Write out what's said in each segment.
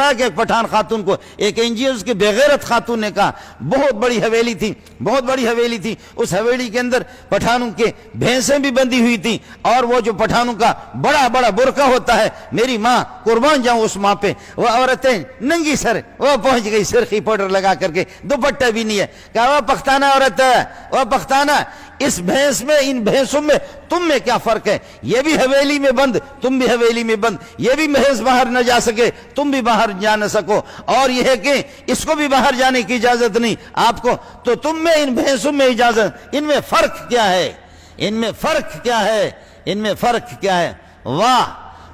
کہا کہ ایک پٹھان خاتون کو ایک NGOs کی بغیرت خاتون نے کہا، بہت بڑی حویلی تھی، بہت بڑی حویلی تھی، اس حویلی کے اندر پٹھانوں کے بھینسیں بھی بندھی ہوئی تھیں، اور وہ جو پٹھانوں کا بڑا بڑا برقع ہوتا ہے، میری ماں قربان جاؤں اس ماں پہ، وہ عورتیں ننگی سر وہ پہنچ گئی سرخی پاؤڈر لگا کر کے، دوپٹہ بھی نہیں ہے، کہا وہ پختانہ عورت ہے، وہ پختانہ، اس بھینس میں، ان بھینسوں میں تم میں کیا فرق ہے؟ یہ بھی حویلی میں بند، تم بھی حویلی میں بند، یہ بھی محض باہر نہ جا سکے، تم بھی باہر جا نہ سکو، اور یہ ہے کہ اس کو بھی باہر جانے کی اجازت نہیں آپ کو، تو تم میں ان بھینسوں میں اجازت، ان میں فرق کیا ہے؟ ان میں فرق کیا ہے؟ ان میں فرق کیا ہے؟ واہ!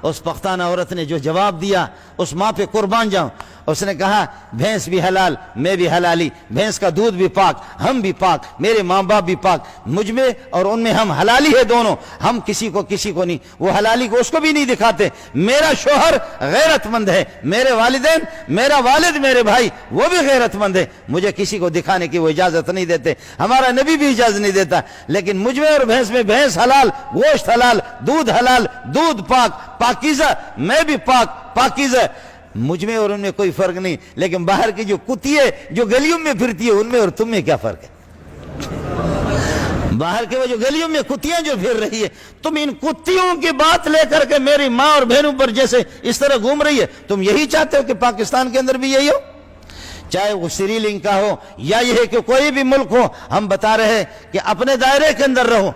اس پختانہ عورت نے جو جواب دیا، اس ماں پہ قربان جاؤں، اس نے کہا بھینس بھی حلال، میں بھی حلالی، بھینس کا دودھ بھی پاک، ہم بھی پاک، میرے ماں باپ بھی پاک، مجھ میں اور ان میں ہم حلالی ہے دونوں، ہم کسی کو نہیں، وہ حلالی کو اس کو بھی نہیں دکھاتے، میرا شوہر غیرت مند ہے، میرے والدین، میرا والد، میرے بھائی وہ بھی غیرت مند ہے، مجھے کسی کو دکھانے کی وہ اجازت نہیں دیتے، ہمارا نبی بھی اجازت نہیں دیتا، لیکن مجھ میں اور بھینس میں، بھینس حلال، گوشت حلال، دودھ حلال، دودھ پاک، پاکیزہ، میں بھی پاک، پاکیزہ، مجھ میں اور ان میں کوئی فرق نہیں، لیکن باہر کی جو کتی ہے جو گلیوں میں پھرتی ہے، ان میں اور تم میں کیا فرق ہے؟ باہر کے وہ جو گلیوں میں کتیاں جو پھر رہی ہے، تم ان کتیوں کی بات لے کر کے میری ماں اور بہنوں پر جیسے اس طرح گھوم رہی ہے، تم یہی چاہتے ہو کہ پاکستان کے اندر بھی یہی ہو؟ چاہے وہ سری لنکا ہو یا یہ ہے کہ کوئی بھی ملک ہو، ہم بتا رہے ہیں کہ اپنے دائرے کے اندر رہو،